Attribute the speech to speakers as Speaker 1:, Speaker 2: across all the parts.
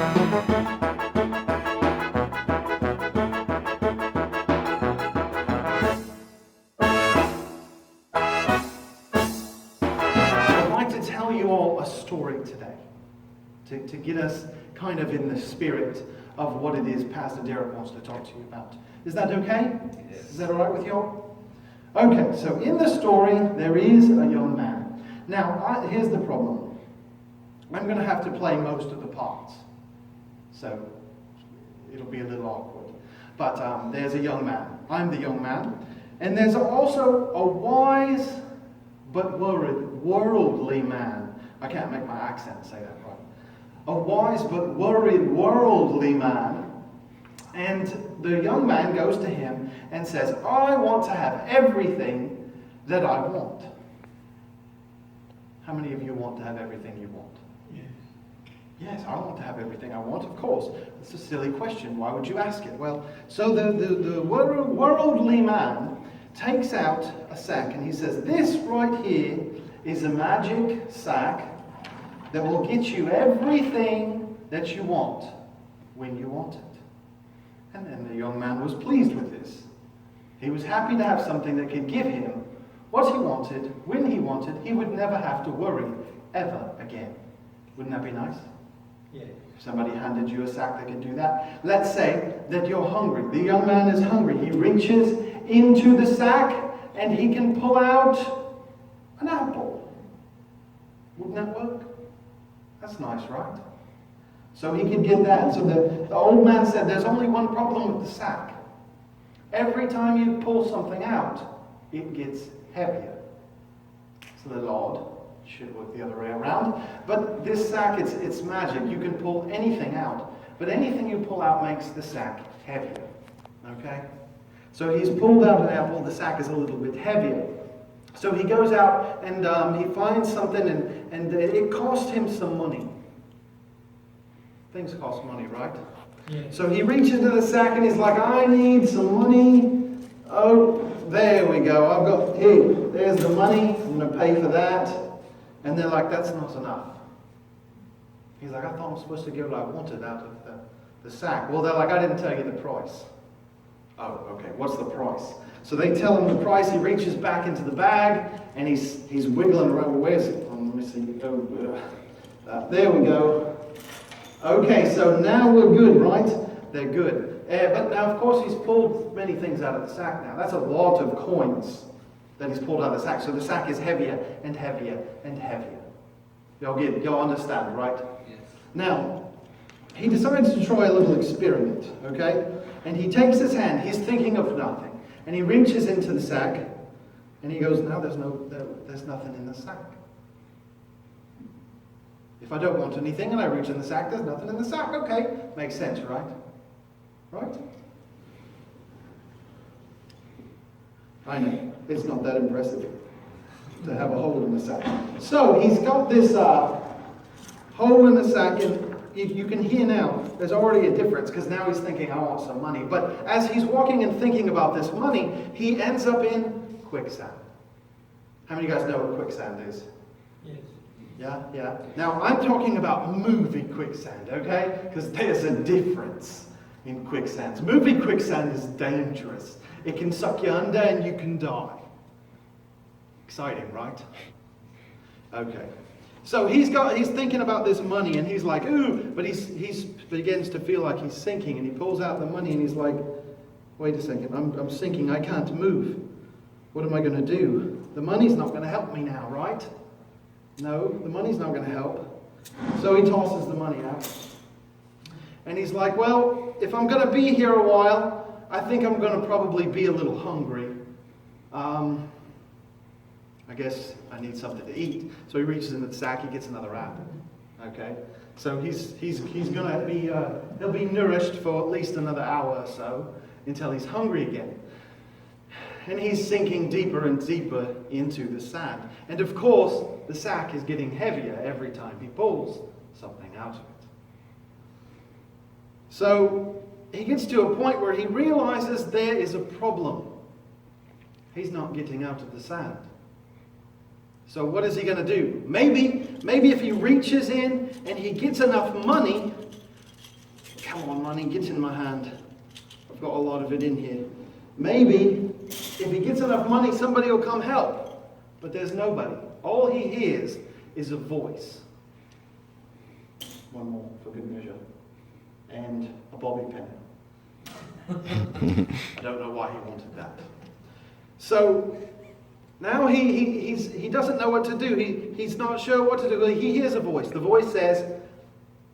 Speaker 1: I'd like to tell you all a story today to get us kind of in the spirit of what it is Pastor Derek wants to talk to you about. Is that okay?
Speaker 2: Yes.
Speaker 1: Is that all right with you all? Okay, so in the story, there is a young man. Now, here's the problem. I'm going to have to play most of the parts. So, it'll be a little awkward. But there's a young man. I'm the young man. And there's also a wise but worldly man. I can't make my accent say that right. A wise but worldly man. And the young man goes to him and says, I want to have everything that I want. How many of you want to have everything you want?
Speaker 2: Yes.
Speaker 1: Yes, I want to have everything I want, of course. It's a silly question. Why would you ask it? Well, so the worldly man takes out a sack and he says, this right here is a magic sack that will get you everything that you want when you want it. And then the young man was pleased with this. He was happy to have something that could give him what he wanted, when he wanted. He would never have to worry ever again. Wouldn't that be nice?
Speaker 2: Yeah.
Speaker 1: If somebody handed you a sack that could do that. Let's say that you're hungry. The young man is hungry. He reaches into the sack and he can pull out an apple. Wouldn't that work? That's nice, right? So he could get that. So the old man said, there's only one problem with the sack. Every time you pull something out, it gets heavier. So the Lord should work the other way around. But this sack, it's magic. You can pull anything out. But anything you pull out makes the sack heavier. Okay? So he's pulled out an apple. The sack is a little bit heavier. So he goes out and he finds something and it cost him some money. Things cost money, right?
Speaker 2: Yeah.
Speaker 1: So he reaches into the sack and he's like, I need some money. Oh, there we go. I've got, here, there's the money. I'm going to pay for that. And they're like, that's not enough. He's like, I thought I'm supposed to get what I wanted out of the sack. Well, they're like, I didn't tell you the price. Oh, okay. What's the price? So they tell him the price. He reaches back into the bag and he's wiggling around. Where's it? Let me see. There we go. Okay, so now we're good, right? They're good. But now, of course, he's pulled many things out of the sack now. That's a lot of coins that he's pulled out of the sack. So the sack is heavier and heavier and heavier. Y'all understand, right?
Speaker 2: Yes.
Speaker 1: Now, he decides to try a little experiment, okay? And he takes his hand. He's thinking of nothing. And he reaches into the sack. And he goes, now there's nothing in the sack. If I don't want anything and I reach in the sack, there's nothing in the sack. Okay, makes sense, right? Right? I know, it's not that impressive to have a hole in the sack. So he's got this hole in the sack, and you can hear now, there's already a difference because now he's thinking, I want some money. But as he's walking and thinking about this money, he ends up in quicksand. How many of you guys know what quicksand is?
Speaker 2: Yes.
Speaker 1: Yeah. Now, I'm talking about movie quicksand, okay? Because there's a difference in quicksands. Movie quicksand is dangerous. It can suck you under and you can die. Exciting, right? Okay. So he's thinking about this money and he's like, ooh, but he begins to feel like he's sinking and he pulls out the money and he's like, wait a second, I'm sinking, I can't move. What am I going to do? The money's not going to help me now, right? No, the money's not going to help. So he tosses the money out. And he's like, well, if I'm going to be here a while, I think I'm going to probably be a little hungry. I guess I need something to eat. So he reaches into the sack, he gets another apple. Okay? So he's going to be, he'll be nourished for at least another hour or so until he's hungry again. And he's sinking deeper and deeper into the sand. And of course, the sack is getting heavier every time he pulls something out of it. So he gets to a point where he realizes there is a problem. He's not getting out of the sand. So what is he going to do? Maybe if he reaches in and he gets enough money, Come on, money, get in my hand. I've got a lot of it in here. Maybe if he gets enough money, somebody will come help. But there's nobody. All he hears is a voice. One more for good measure. And a bobby pin. I don't know why he wanted that. So now he doesn't know what to do. He's not sure what to do. He hears a voice. The voice says,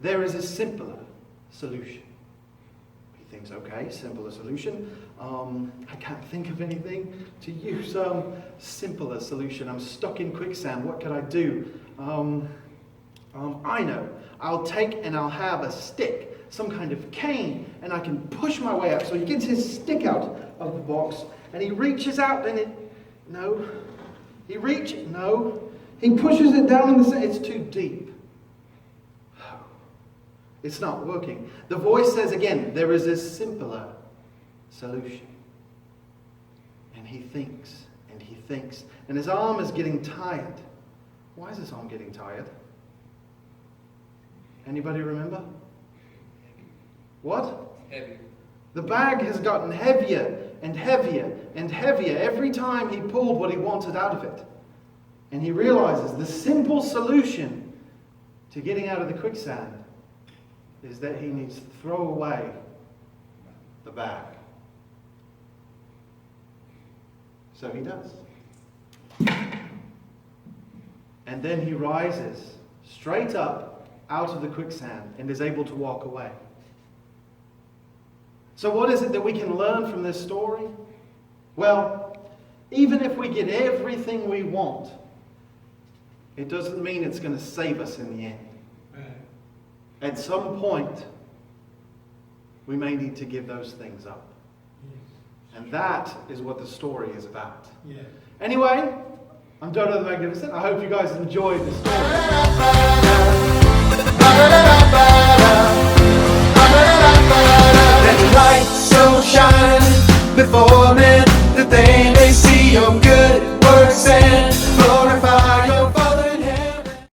Speaker 1: there is a simpler solution. He thinks, okay, simpler solution. I can't think of anything to use. Simpler solution. I'm stuck in quicksand. What could I do? I know. I'll take and I'll have a stick, some kind of cane, and I can push my way up. So he gets his stick out of the box, and he reaches out, and no. He pushes it down in the sand. It's too deep. It's not working. The voice says again, there is a simpler solution. And he thinks, and his arm is getting tired. Why is his arm getting tired? Anybody remember? What?
Speaker 2: Heavy.
Speaker 1: The bag has gotten heavier and heavier and heavier every time he pulled what he wanted out of it. And he realizes the simple solution to getting out of the quicksand is that he needs to throw away the bag. So he does. And then he rises straight up out of the quicksand and is able to walk away. So what is it that we can learn from this story? Well, even if we get everything we want, it doesn't mean it's going to save us in the end. At some point, we may need to give those things up. And that is what the story is about.
Speaker 3: Yeah.
Speaker 1: Anyway, I'm Doe Doe the Magnificent. I hope you guys enjoyed the story.
Speaker 4: Let the light so shine before men, that they may see your good works and